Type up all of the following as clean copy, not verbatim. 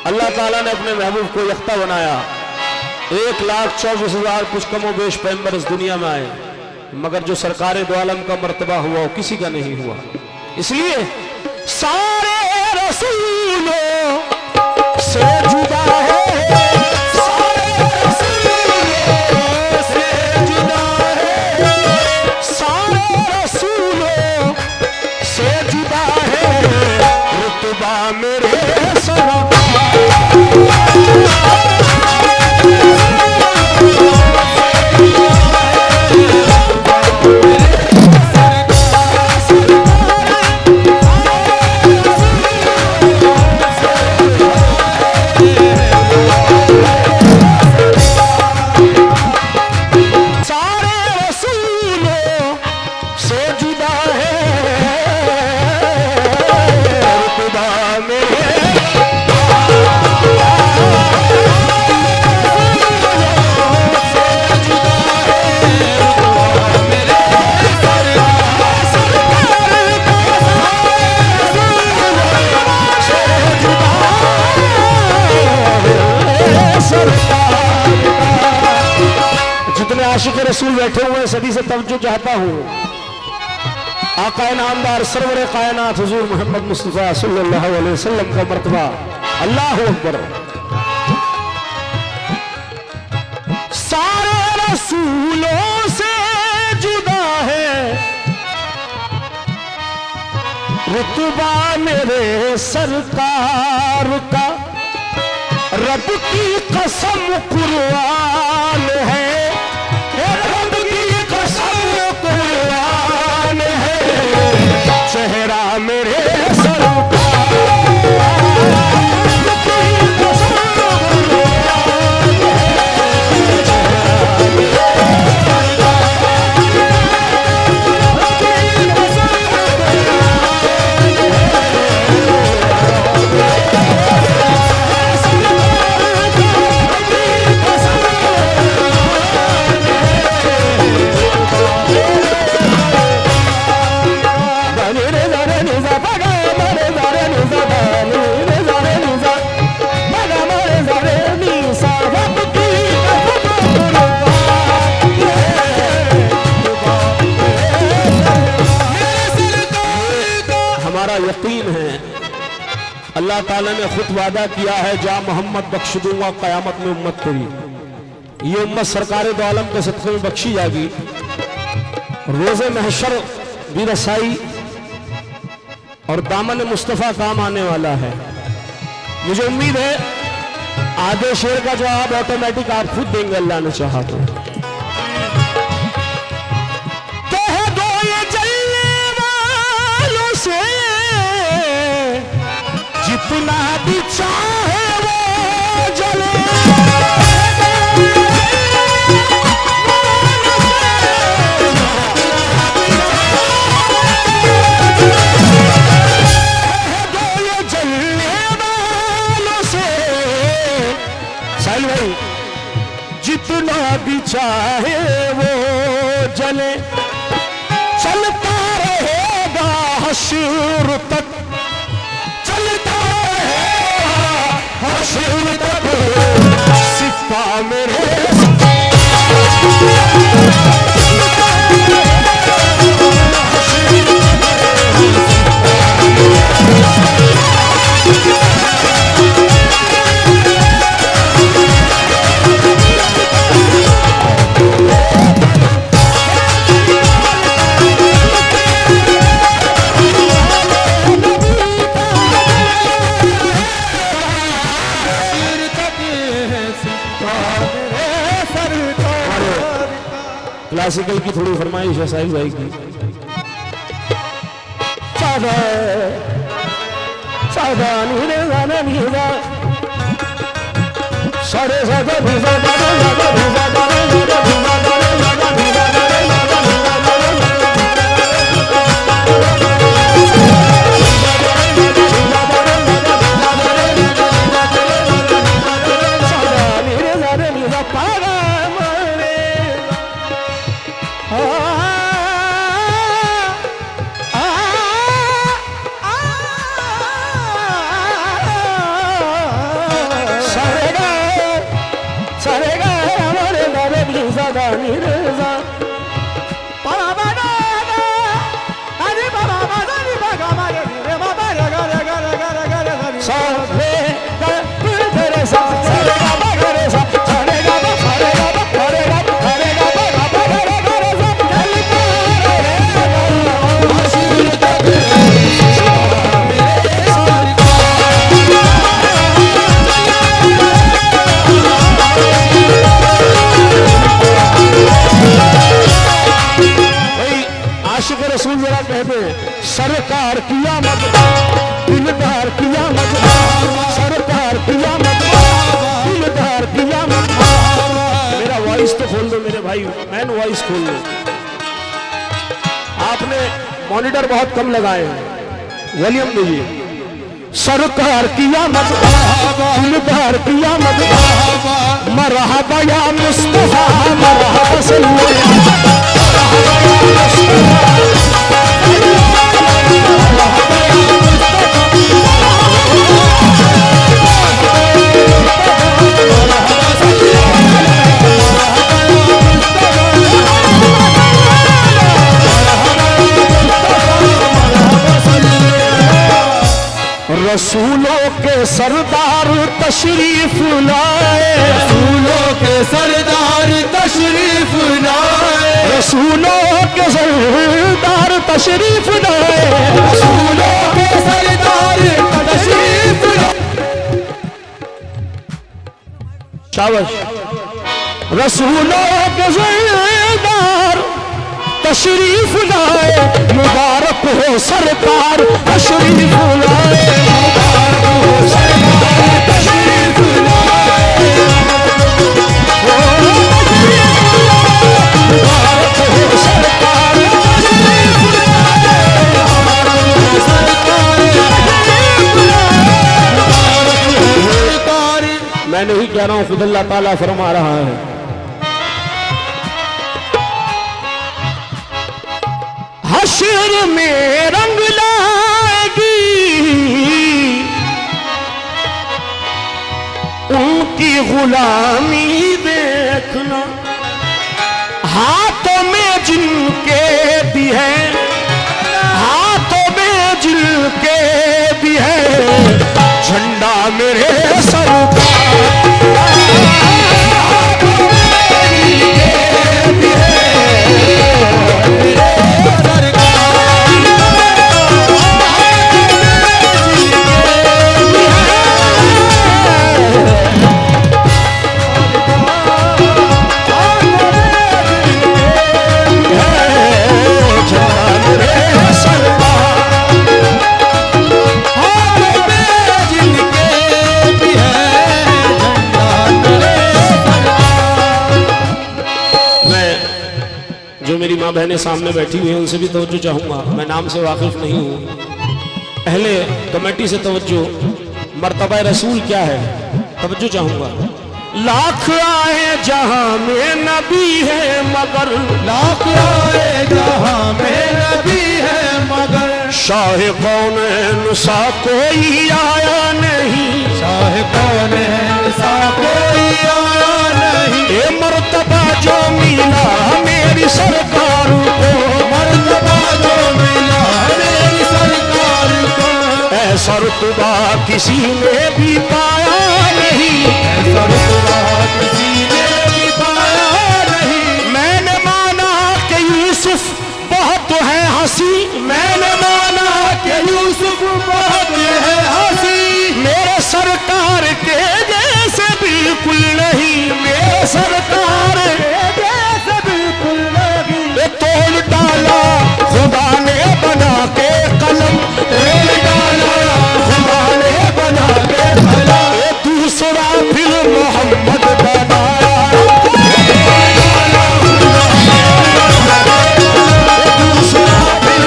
अल्लाह ताला ने अपने महबूब को यख्ता बनाया। 1,24,000 कुछ कमो बेश पैगंबर इस दुनिया में आए, मगर जो सरकार दो आलम का मर्तबा हुआ वो किसी का नहीं हुआ। इसलिए सारे रसूलों से जुदा है, सारे रसूलों से जुदा है, सारे रसूलों से जुदा है रुतबा मेरे आशिक रसूल बैठे हुए सभी से तवज्जो चाहता हूँ। आका नामदार सरवर कायनात हुजूर मोहम्मद मुस्तफा सल्लल्लाहु अलैहि वसल्लम का मर्तबा। अल्लाहु अकबर। सारे रसूलों से जुदा है रुतबा मेरे सरकार का, रब की कसम कुर्बान है, रब की कसम कुर्बान है, चेहरा मेरे यकीन है। अल्लाह ताला ने खुद वादा किया है, जा मोहम्मद बख्श दूंगा कयामत में उम्मत तेरी। ये उम्मत सरकार दो आलम के सदक़े में बख्शी जाएगी। रोज़े महशर भी रसाई और दामन मुस्तफ़ा काम आने वाला है। मुझे उम्मीद है आधे शेर का जवाब ऑटोमेटिक आप खुद देंगे, अल्लाह ने चाहा तो। जितना भी चाहे वो जले, ये जलने वालों से साहिल भाई, जितना भी चाहे वो जले, चलता रहेगा हश्र तक, सिक्का मेरे क्लासिकल की थोड़ी फरमाइश है साहिल भाई की। सादा सादा नीरे गाना नीरा सारे सादा नीरा गाना गाना नीरा गाना नीरा नीरा गाना गाना नीरा तेरा निरजा रसूल जरा कहते सरकार किया मत दिलदार किया मत सरकार किया मत दिलदार किया मत। मेरा वॉइस तो खोल दो मेरे भाई, मैन वॉइस खोल दो। आपने मॉनिटर बहुत कम लगाए हैं, वॉल्यूम दीजिए। सरकार किया मत दिलदार किया मत मरहबा या मुस्तफा मरहबा सल्लल्लाहु रसूलों के सरदार तशरीफ लाए रसूलों के सरदार तशरीफ लाए रसूलों के सरदार तशरीफ लाए रसूलों के सरदार तशरीफ लाए। शाबाश। रसूलों के सरदार तशरीफ लाए मुबारक हो सरकार तशरीफ लाए मुबारक हो सरकार तशरीफ लाए मुबारक हो सरकार तशरीफ लाए मुबारक हो सरकार मैं नहीं कह रहा हूं, खुद अल्लाह ताला फरमा रहा है। हश्र में रंग लाएगी उनकी गुलामी देखना हाथों में जिनके भी है हाथों में जिनके भी है झंडा मेरे सरकार बहनें सामने बैठी हुई हैं उनसे भी तवज्जो चाहूंगा। मैं नाम से वाकिफ नहीं हूं, अहले कमेटी से तवज्जो। मर्तबा रसूल क्या है तवज्जो चाहूंगा। लाख आए जहां में नबी है मगर लाख आए जहां में नबी है मगर शाह कौन सा कोई आया नहीं शाह कौन सा कोई आया नहीं। ये मर्तबा जो मिला मेरी सरकार को मर्तबा जो मिला मेरी सरकार को ऐसा रुतबा किसी ने भी पाया नहीं ऐसा रुतबा किसी ने भी पाया नहीं। मैंने माना कि यूसुफ बहुत है हंसी मैंने माना कि यूसुफ बहुत है हंसी मेरे सरकार के जैसे बिल्कुल नहीं मेरे सरकार के जैसे बिल्कुल नहीं। तोड़ डाला खुदा ने बना के कलम तोड़ डाला खुदा ने बना के कलम दूसरा फिर मोहम्मद बनाया दूसरा फिर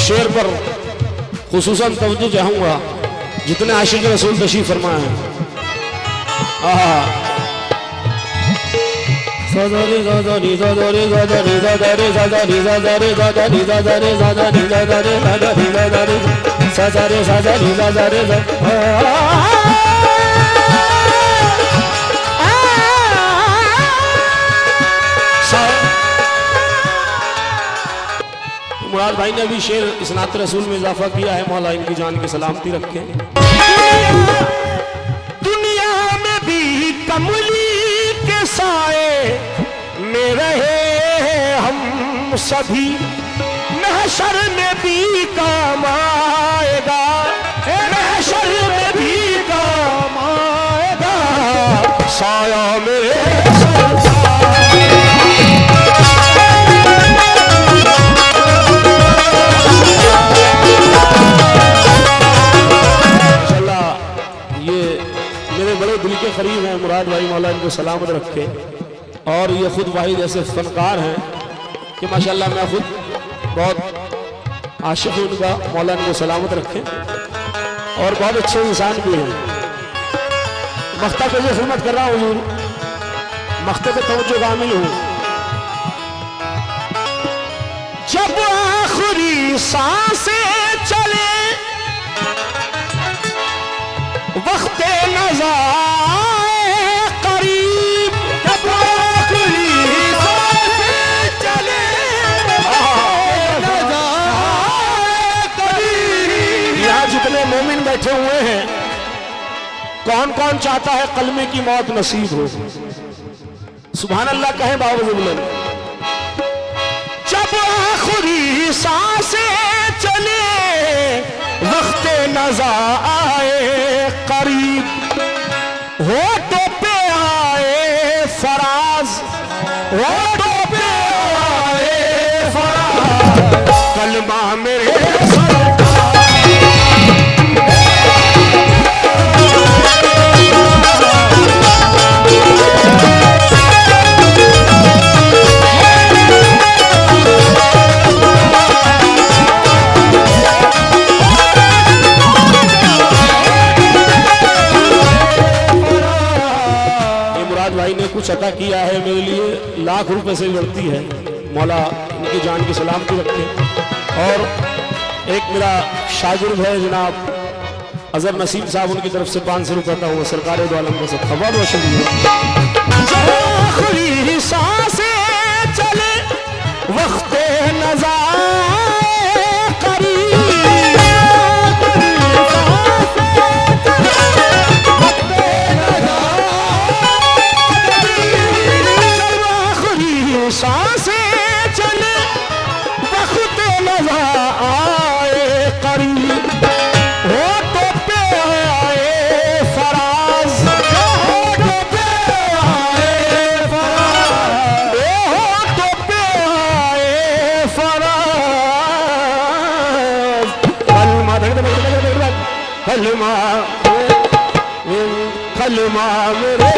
शेर पर खुसूसन तवज्जो चाहूंगा जितने आशिक रसूल तशरीफ फरमा है। मुराद भाई ने अभी शेर इस नात रसूल में इजाफा किया है, मौला इनकी जान की सलामती रखे। दुनिया में भी कमली के साए में रहे हम सभी, महशर में भी काम आएगा, महशर में भी काम आएगा, साया मेरे दिल के करीब हैं मुराद भाई, मौला इनको सलामत रखे। और ये खुद वाहिद ऐसे फनकार हैं कि माशाल्लाह मैं खुद बहुत आशिक हूँ उनका, मौला इनको सलामत रखे। और बहुत अच्छे इंसान भी हैं। मख्ता पे जो खिदमत कर रहा हूँ हुजूर, मख्ते पे तवज्जो कामिल हूँ। जब आखिरी सांसें चले वक्त नज़ा करीब, जब आखिरी सांसें चले नज़ा करीब। यहाँ जितने मोमिन बैठे हुए हैं, कौन कौन चाहता है कलमे की मौत नसीब हो? सुभान अल्लाह कहें बावजूद बुलंद। जब आखिरी सांसें चले वक्त नज़ा आए करीब, होठों पे आए फराज, होठों पे आए फराज, कलमा मेरे कुछ अता किया है मेरे लिए, लाख रुपए से बढ़ती है। मौला इनकी जान की सलामती रखे। और एक मेरा शागिर्द है जनाब अजहर नसीम साहब, उनकी तरफ से 500 रुपये का हुआ सरकार दो आलम का सब खबर रोशन हुआ। चले वक्त नज़ा कलमा मेरे